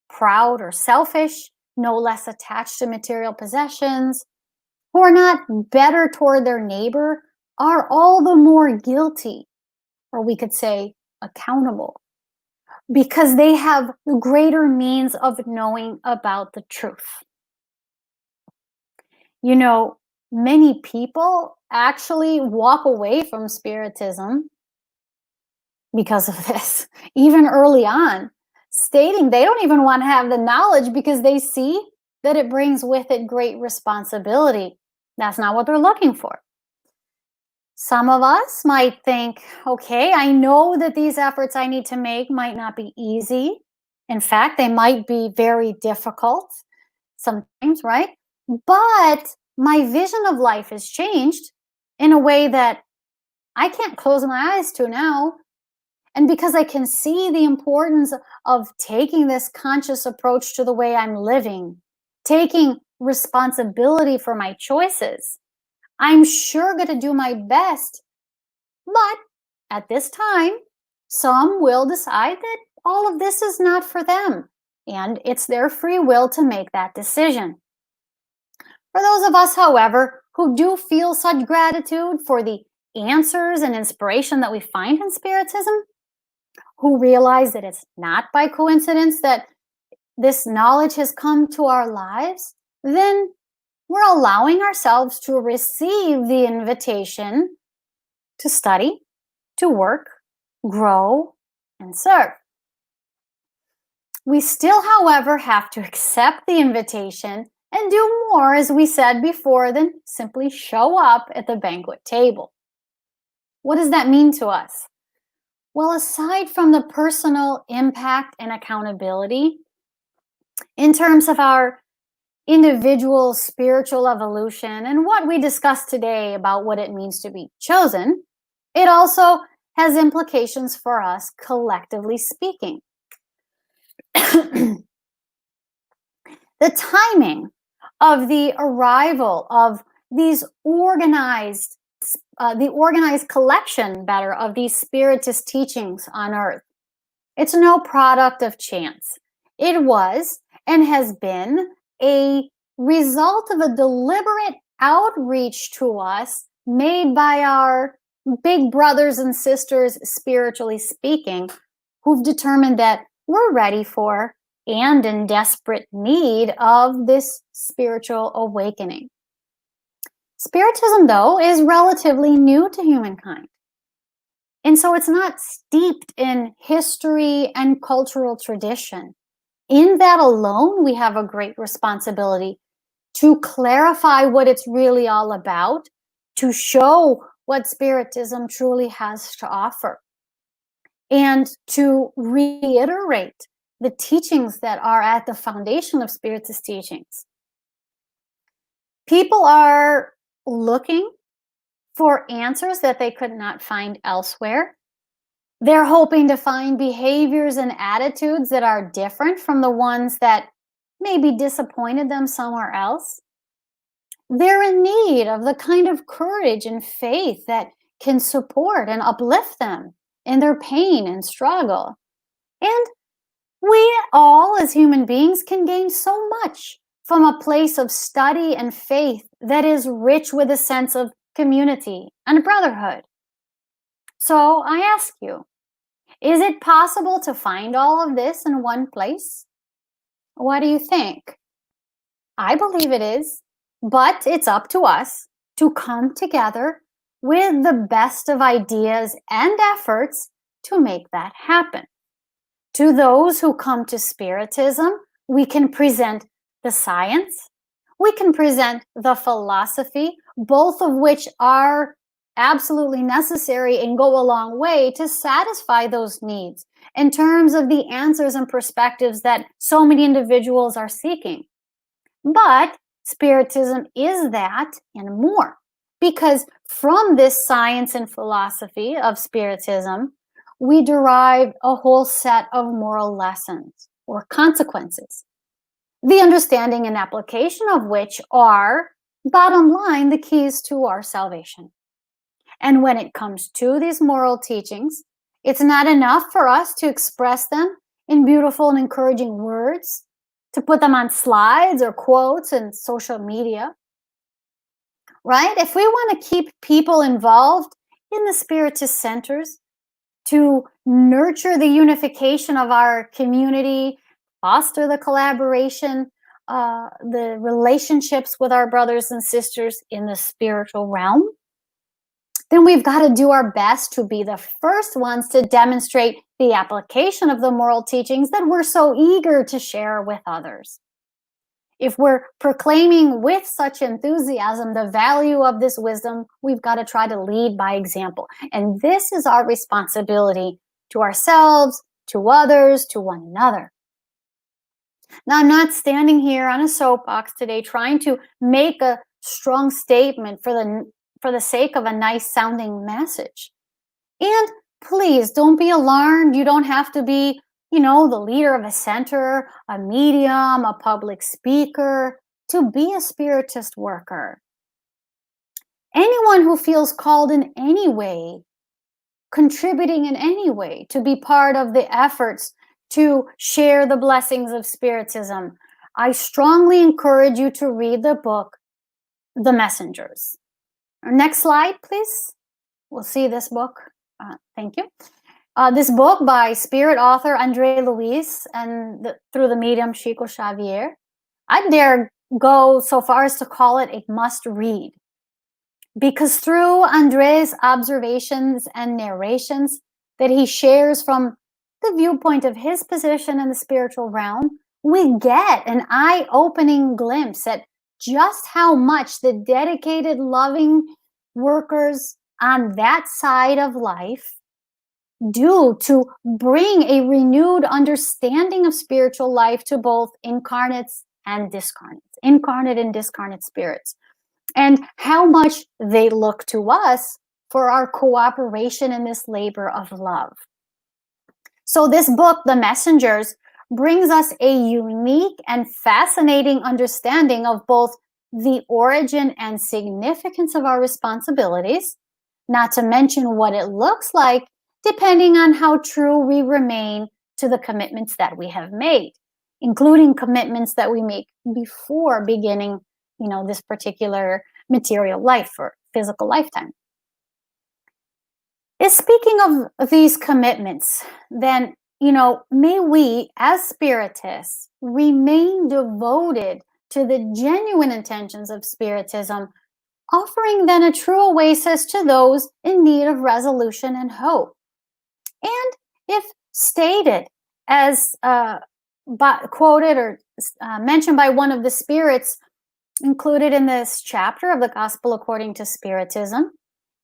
proud, or selfish, no less attached to material possessions, who are not better toward their neighbor, are all the more guilty, or we could say accountable, because they have the greater means of knowing about the truth. You know, many people actually walk away from Spiritism because of this, even early on, stating they don't even want to have the knowledge because they see that it brings with it great responsibility. That's not what they're looking for. Some of us might think, okay, I know that these efforts I need to make might not be easy. In fact, they might be very difficult sometimes, right? But my vision of life has changed in a way that I can't close my eyes to now. And because I can see the importance of taking this conscious approach to the way I'm living, taking responsibility for my choices, I'm sure going to do my best. But at this time, some will decide that all of this is not for them, and it's their free will to make that decision. For those of us, however, who do feel such gratitude for the answers and inspiration that we find in Spiritism, who realize that it's not by coincidence that this knowledge has come to our lives, then we're allowing ourselves to receive the invitation to study, to work, grow, and serve. We still, however, have to accept the invitation and do more, as we said before, than simply show up at the banquet table. What does that mean to us? Well, aside from the personal impact and accountability, in terms of our individual spiritual evolution and what we discussed today about what it means to be chosen, it also has implications for us collectively speaking. The timing of the arrival of these organized collection, better, of these Spiritist teachings on earth. It's no product of chance. It was and has been a result of a deliberate outreach to us made by our big brothers and sisters, spiritually speaking, who've determined that we're ready for and in desperate need of this spiritual awakening. Spiritism, though, is relatively new to humankind. And so it's not steeped in history and cultural tradition. In that alone, we have a great responsibility to clarify what it's really all about, to show what Spiritism truly has to offer, and to reiterate the teachings that are at the foundation of Spiritist teachings. People are looking for answers that they could not find elsewhere. They're hoping to find behaviors and attitudes that are different from the ones that maybe disappointed them somewhere else. They're in need of the kind of courage and faith that can support and uplift them in their pain and struggle. And we all, as human beings, can gain so much from a place of study and faith that is rich with a sense of community and brotherhood. So I ask you, is it possible to find all of this in one place? What do you think? I believe it is, but it's up to us to come together with the best of ideas and efforts to make that happen. To those who come to Spiritism, we can present the science, we can present the philosophy, both of which are absolutely necessary and go a long way to satisfy those needs in terms of the answers and perspectives that so many individuals are seeking. But Spiritism is that and more, because from this science and philosophy of Spiritism, we derive a whole set of moral lessons or consequences, the understanding and application of which are bottom line, the keys to our salvation. And when it comes to these moral teachings, it's not enough for us to express them in beautiful and encouraging words, to put them on slides or quotes in social media, right? If we want to keep people involved in the Spiritist centers, to nurture the unification of our community, foster the collaboration, the relationships with our brothers and sisters in the spiritual realm, then we've got to do our best to be the first ones to demonstrate the application of the moral teachings that we're so eager to share with others. If we're proclaiming with such enthusiasm the value of this wisdom, we've got to try to lead by example. And this is our responsibility to ourselves, to others, to one another. Now, I'm not standing here on a soapbox today trying to make a strong statement for the sake of a nice sounding message. And please don't be alarmed. You don't have to be the leader of a center, a medium, a public speaker, to be a Spiritist worker. Anyone who feels called in any way, contributing in any way to be part of the efforts to share the blessings of Spiritism, I strongly encourage you to read the book, The Messengers. Next slide, please. We'll see this book. Thank you. This book by Spirit author Andre Luis and through the medium Chico Xavier. I dare go so far as to call it a must read, because through Andre's observations and narrations that he shares from the viewpoint of his position in the spiritual realm, we get an eye-opening glimpse at just how much the dedicated, loving workers on that side of life do to bring a renewed understanding of spiritual life to both incarnates and discarnates, incarnate and discarnate spirits, and how much they look to us for our cooperation in this labor of love. So this book, The Messengers, brings us a unique and fascinating understanding of both the origin and significance of our responsibilities, not to mention what it looks like depending on how true we remain to the commitments that we have made, including commitments that we make before beginning, this particular material life or physical lifetime. Speaking of these commitments, then, may we as Spiritists remain devoted to the genuine intentions of Spiritism, offering then a true oasis to those in need of resolution and hope. And if stated as quoted or mentioned by one of the spirits included in this chapter of the Gospel According to Spiritism,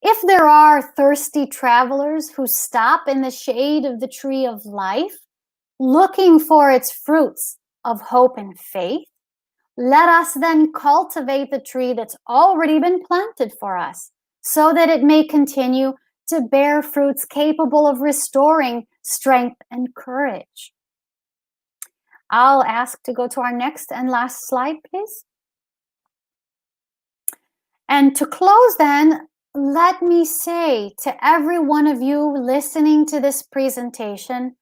if there are thirsty travelers who stop in the shade of the tree of life, looking for its fruits of hope and faith, let us then cultivate the tree that's already been planted for us, so that it may continue to bear fruits capable of restoring strength and courage. I'll ask to go to our next and last slide, please. And to close then, let me say to every one of you listening to this presentation,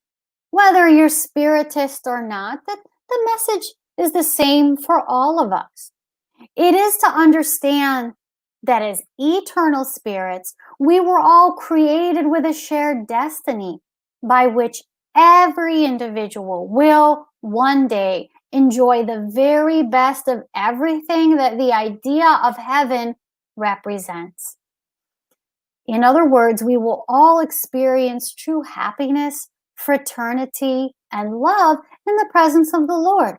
whether you're Spiritist or not, that the message is the same for all of us. It is to understand that as eternal spirits, we were all created with a shared destiny by which every individual will one day enjoy the very best of everything that the idea of heaven represents. In other words, we will all experience true happiness, fraternity, and love in the presence of the Lord.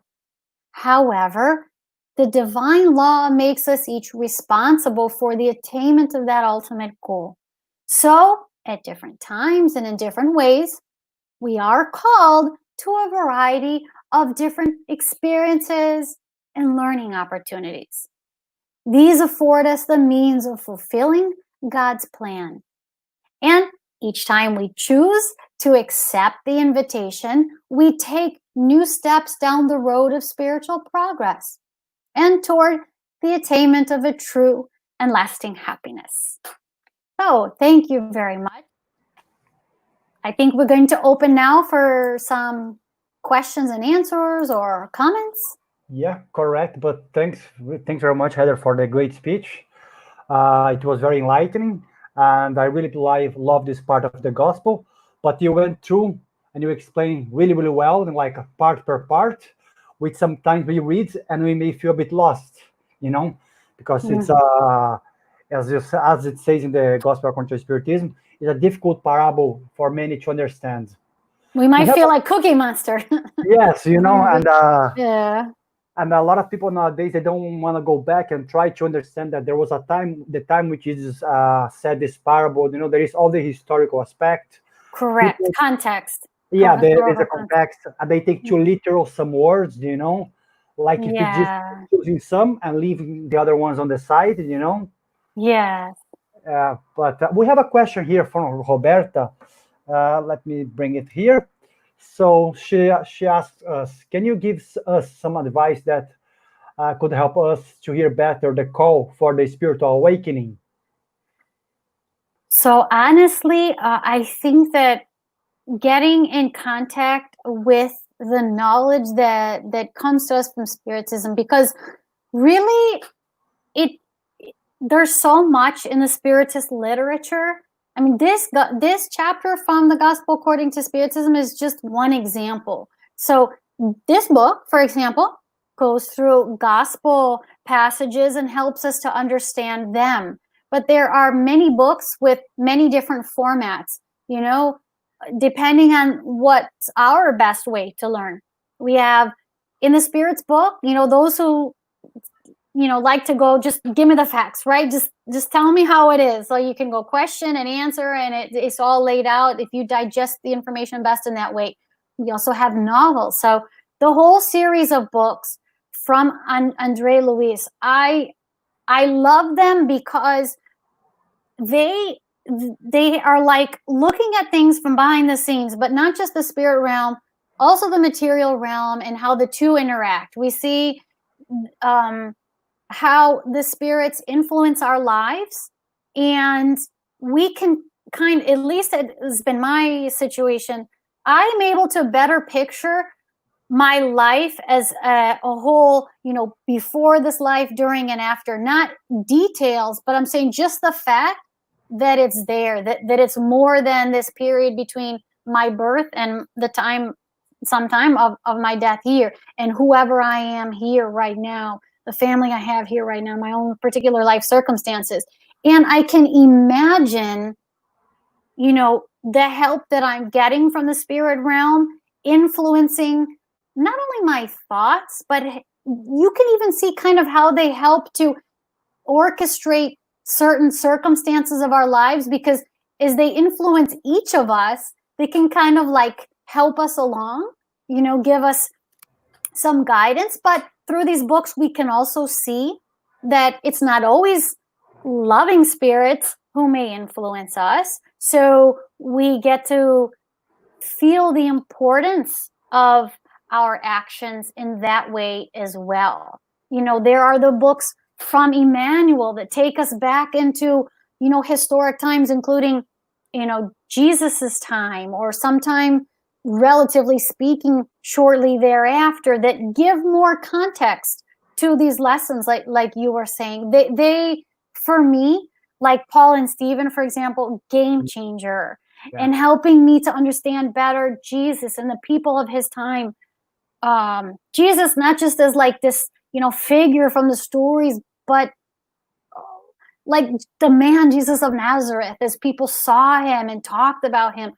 However, the divine law makes us each responsible for the attainment of that ultimate goal. So, at different times and in different ways, we are called to a variety of different experiences and learning opportunities. These afford us the means of fulfilling God's plan. And each time we choose to accept the invitation, we take new steps down the road of spiritual progress and toward the attainment of a true and lasting happiness. So, thank you very much. I think we're going to open now for some questions and answers or comments. Yeah, correct. But thanks very much, Heather, for the great speech. It was very enlightening, and I really love this part of the gospel. But you went through and you explained really, really well, and like part per part, which sometimes we read and we may feel a bit lost, because it's as it says in the Gospel according to Spiritism, it's a difficult parable for many to understand. We might feel like Cookie Monster. Yes, and yeah. And a lot of people nowadays, they don't want to go back and try to understand that there was a time, the time which Jesus said this parable. There is all the historical aspect. Correct. People, context. Yeah, there is a context. And they take too literal some words, like if you just choosing some and leaving the other ones on the side, Yes. But we have a question here from Roberta. Let me bring it here. So she asked us, can you give us some advice that could help us to hear better the call for the spiritual awakening? So honestly, I think that getting in contact with the knowledge that comes to us from Spiritism, because really there's so much in the Spiritist literature. I mean, this chapter from the Gospel according to Spiritism is just one example. So this book, for example, goes through gospel passages and helps us to understand them. But there are many books with many different formats, depending on what's our best way to learn. We have in the Spirit's book, those who like to go, just give me the facts, right? Just tell me how it is. So you can go question and answer, and it's all laid out if you digest the information best in that way. We also have novels. So the whole series of books from Andre Luis, I love them because they are like looking at things from behind the scenes, but not just the spirit realm, also the material realm and how the two interact. We see how the spirits influence our lives, and we can at least it has been my situation, I'm able to better picture my life as a whole, before this life, during and after. Not details, but I'm saying just the fact that it's there, that it's more than this period between my birth and the sometime of my death here, and whoever I am here right now, the family I have here right now, my own particular life circumstances. And I can imagine, the help that I'm getting from the spirit realm influencing not only my thoughts, but you can even see kind of how they help to orchestrate certain circumstances of our lives, because as they influence each of us, they can kind of like help us along, give us some guidance. But through these books, we can also see that it's not always loving spirits who may influence us. So we get to feel the importance of our actions in that way as well. There are the books from Emmanuel that take us back into, historic times, including, Jesus's time, or sometime, relatively speaking, shortly thereafter, that give more context to these lessons, like you were saying. They for me, like Paul and Stephen, for example, game changer, and helping me to understand better Jesus and the people of his time. Jesus, not just as like this, figure from the stories, but like the man Jesus of Nazareth, as people saw him and talked about him.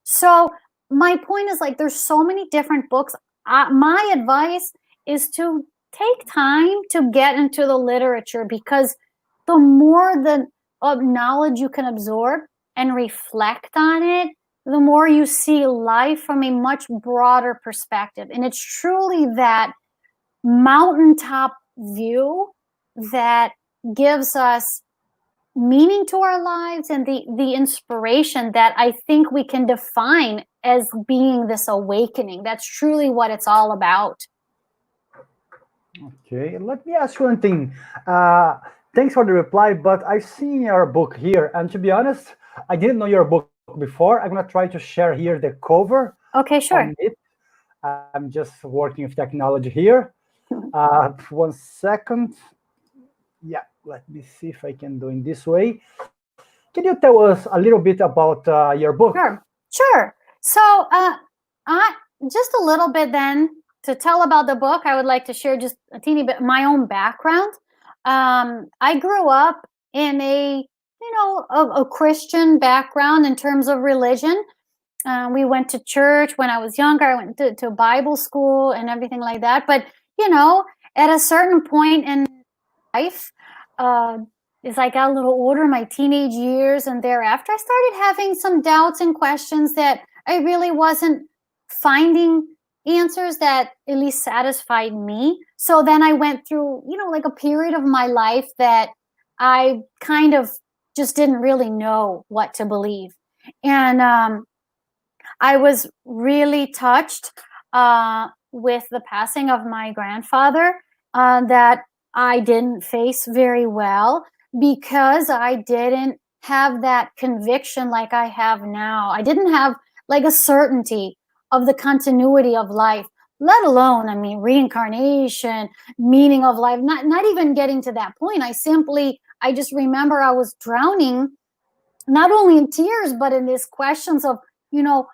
So my point is, like, there's so many different books. My advice is to take time to get into the literature, because the more of knowledge you can absorb and reflect on it, the more you see life from a much broader perspective. And it's truly that mountaintop view that gives us meaning to our lives, and the inspiration that I think we can define as being this awakening. That's truly what it's all about. Okay, let me ask you one thing. Thanks for the reply, but I've seen your book here, and to be honest, I didn't know your book before. I'm gonna try to share here the cover Okay, on sure. it. I'm just working with technology here. 1 second. Yeah, let me see if I can do it this way. Can you tell us a little bit about your book? Sure, sure. So, I just a little bit then to tell about the book. I would like to share just a teeny bit my own background. I grew up in a Christian background in terms of religion. We went to church when I was younger. I went to Bible school and everything like that. But you know, at a certain point in life, uh, as I got a little older, my teenage years and thereafter, I started having some doubts and questions that I really wasn't finding answers that at least satisfied me. So then I went through, like a period of my life that I kind of just didn't really know what to believe. And I was really touched with the passing of my grandfather that I didn't face very well because I didn't have that conviction like I have now. I didn't have like a certainty of the continuity of life, let alone, I mean, reincarnation, meaning of life, not even getting to that point. I just remember I was drowning not only in tears, but in these questions of, you know,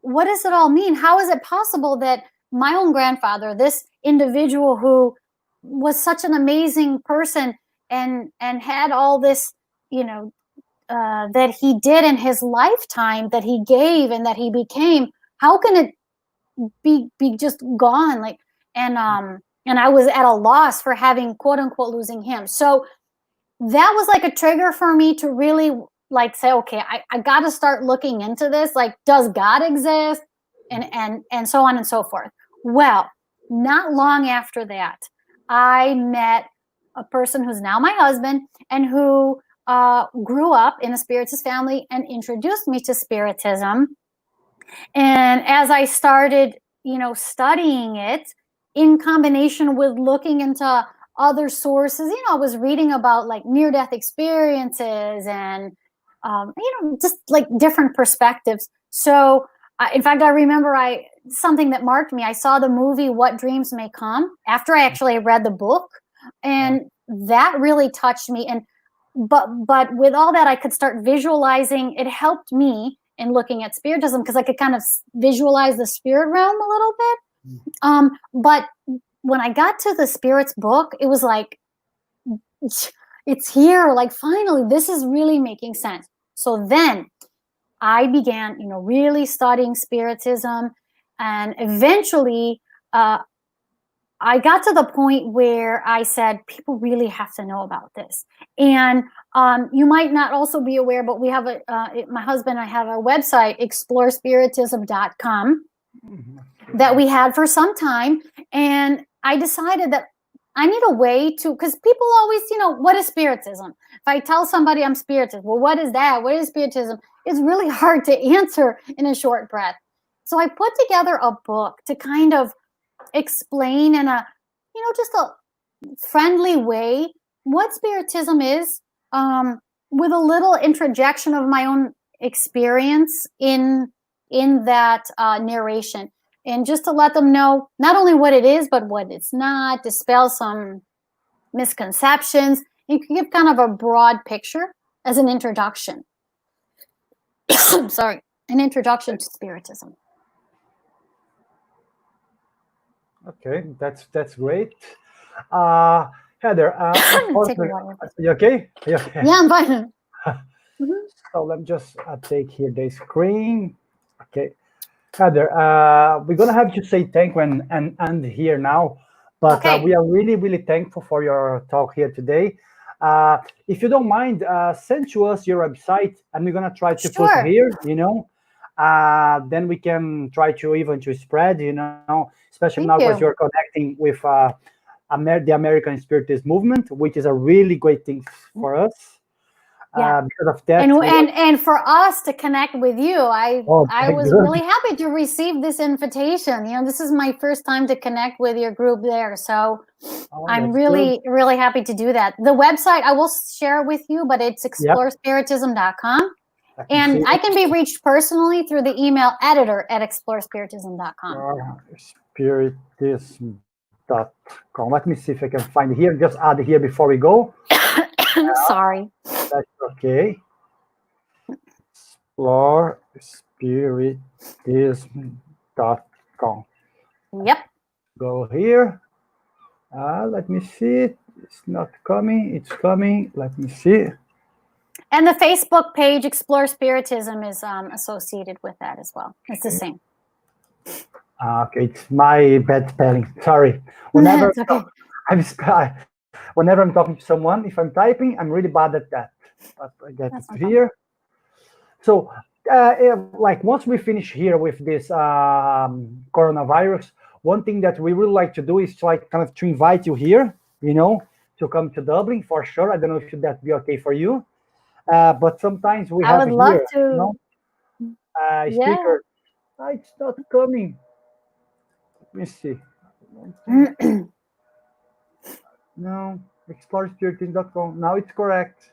what does it all mean? How is it possible that my own grandfather, this individual who was such an amazing person and had all this, that he did in his lifetime, that he gave and that he became, how can it be just gone? And I was at a loss for having quote unquote losing him. So that was like a trigger for me to really like say, okay, I got to start looking into this. Like, does God exist? And so on and so forth. Well, not long after that, I met a person who's now my husband and who grew up in a spiritist family and introduced me to spiritism. And as I started, studying it in combination with looking into other sources, I was reading about like near death experiences and, just like different perspectives. So, in fact, I remember something that marked me. I saw the movie What Dreams May Come after I actually read the book, and that really touched me. And but with all that, I could start visualizing. It helped me in looking at spiritism because I could kind of visualize the spirit realm a little bit. But when I got to the spirits book, it was like, it's here. Like, finally, this is really making sense. So then I began, really studying spiritism. And eventually, I got to the point where I said, people really have to know about this. And you might not also be aware, but we have my husband and I have a website, explorespiritism.com, that we had for some time. And I decided that I need a way to, because people always, what is spiritism? If I tell somebody I'm spiritist, well, what is that? What is spiritism? It's really hard to answer in a short breath. So I put together a book to kind of explain in a, just a friendly way what spiritism is, with a little interjection of my own experience in that narration, and just to let them know not only what it is but what it's not, dispel some misconceptions. You can give kind of a broad picture as an introduction. Sorry, an introduction to spiritism. Okay, that's great. Heather, Take a water. you okay? You okay? Yeah, I'm fine. Mm-hmm. So let me just take here the screen. Okay, Heather, we're gonna have to say thank you and end here now, but Okay. we are really really thankful for your talk here today. If you don't mind, send to us your website, and we're gonna try to put Sure. here. Then we can try to even to spread. Especially now Thank because you. you're connecting with the American Spiritist movement, which is a really great thing for us. Because of that, and for us to connect with you, I was really happy to receive this invitation. This is my first time to connect with your group there, so I'm really happy to do that. The website I will share with you, but it's explorespiritism.com, and I can be reached personally through the email editor@explorespiritism.com. Spiritism.com. Let me see if I can find it here. Just add it here before we go. Sorry. That's okay. Explorespiritism.com. Yep. Go here. Let me see. It's not coming. It's coming. Let me see. And the Facebook page, Explore Spiritism, is associated with that as well. It's the same. Okay, it's my bad spelling. Sorry. Whenever whenever I'm talking to someone, if I'm typing, I'm really bad at that. But I get it here. So, like once we finish here with this coronavirus, one thing that we really like to do is to to invite you here, to come to Dublin for sure. I don't know if that be okay for you, but sometimes we have would love to. Speaker. It's not coming. Let me see. No, explorespiritism.com. Now it's correct.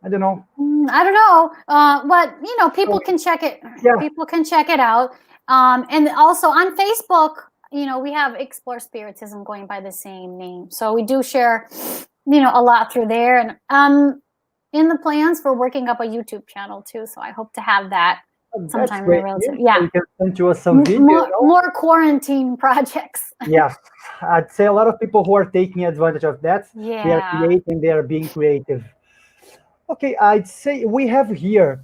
I don't know. But people can check it. Yeah. People can check it out. And also on Facebook, we have Explore Spiritism going by the same name. So we do share, a lot through there. And in the plans for working up a YouTube channel too. So I hope to have that sometime real soon. Yeah. You can send to us some video. More quarantine projects. Yes. I'd say a lot of people who are taking advantage of that. Yeah. They are creating, they are being creative. Okay, I'd say we have here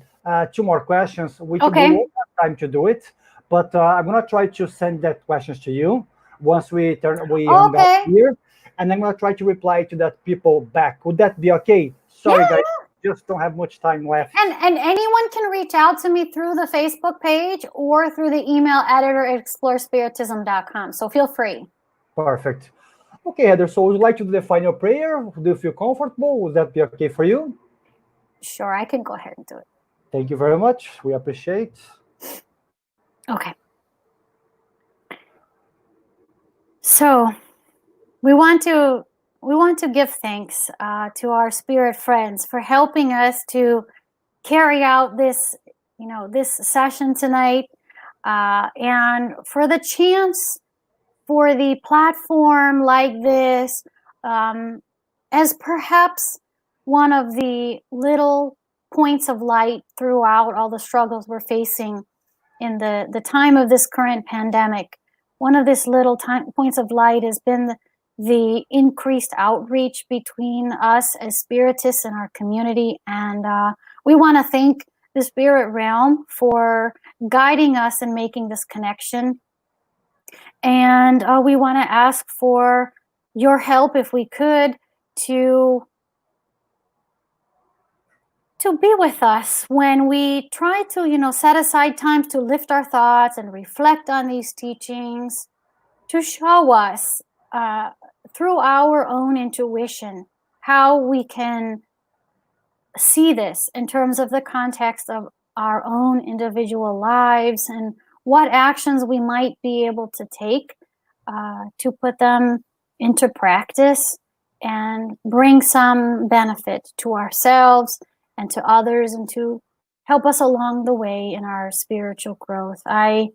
2 more questions. We won't have time to do it, but I'm gonna try to send that questions to you once we hang up here, and I'm gonna try to reply to that people back. Would that be okay? Sorry, guys, just don't have much time left. And anyone can reach out to me through the Facebook page or through the email editor@explorespiritism.com. So feel free. Perfect. Okay, Heather. So would you like to do the final prayer? Do you feel comfortable? Would that be okay for you? Sure, I can go ahead and do it. Thank you very much. We appreciate. Okay. So we want to give thanks to our spirit friends for helping us to carry out this, this session tonight, and for the chance for the platform like this, as perhaps one of the little points of light throughout all the struggles we're facing in the time of this current pandemic. One of these little points of light has been the increased outreach between us as spiritists in our community. And we want to thank the spirit realm for guiding us in making this connection. And we want to ask for your help, if we could, to be with us when we try to, set aside times to lift our thoughts and reflect on these teachings, to show us through our own intuition how we can see this in terms of the context of our own individual lives and what actions we might be able to take to put them into practice and bring some benefit to ourselves and to others, and to help us along the way in our spiritual growth. I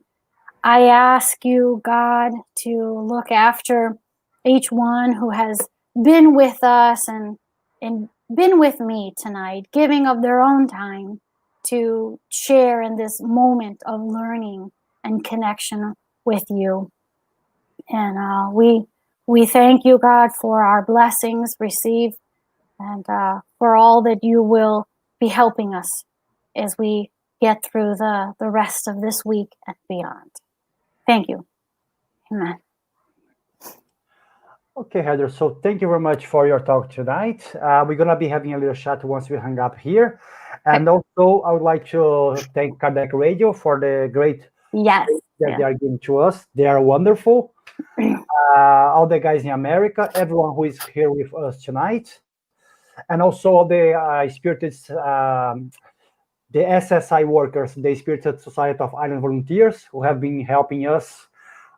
ask you, God, to look after each one who has been with us and been with me tonight, giving of their own time to share in this moment of learning and connection with you. And we thank you, God, for our blessings received, and for all that you will be helping us as we get through the rest of this week and beyond. Thank you. Amen. Okay, Heather. So thank you very much for your talk tonight. We're going to be having a little chat once we hang up here. And also, I would like to thank Kardec Radio for the great that they are giving to us. They are wonderful. All the guys in America, everyone who is here with us tonight. and also the spirited the SSI workers, the Spirited Society of Island Volunteers, who have been helping us,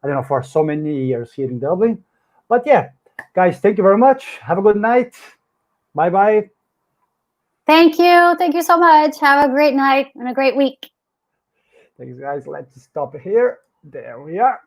I don't know, for so many years here in Dublin. But yeah, guys, thank you very much. Have a good night. Bye bye. Thank you. Thank you so much. Have a great night and a great week. Thanks, guys. Let's stop here. There we are.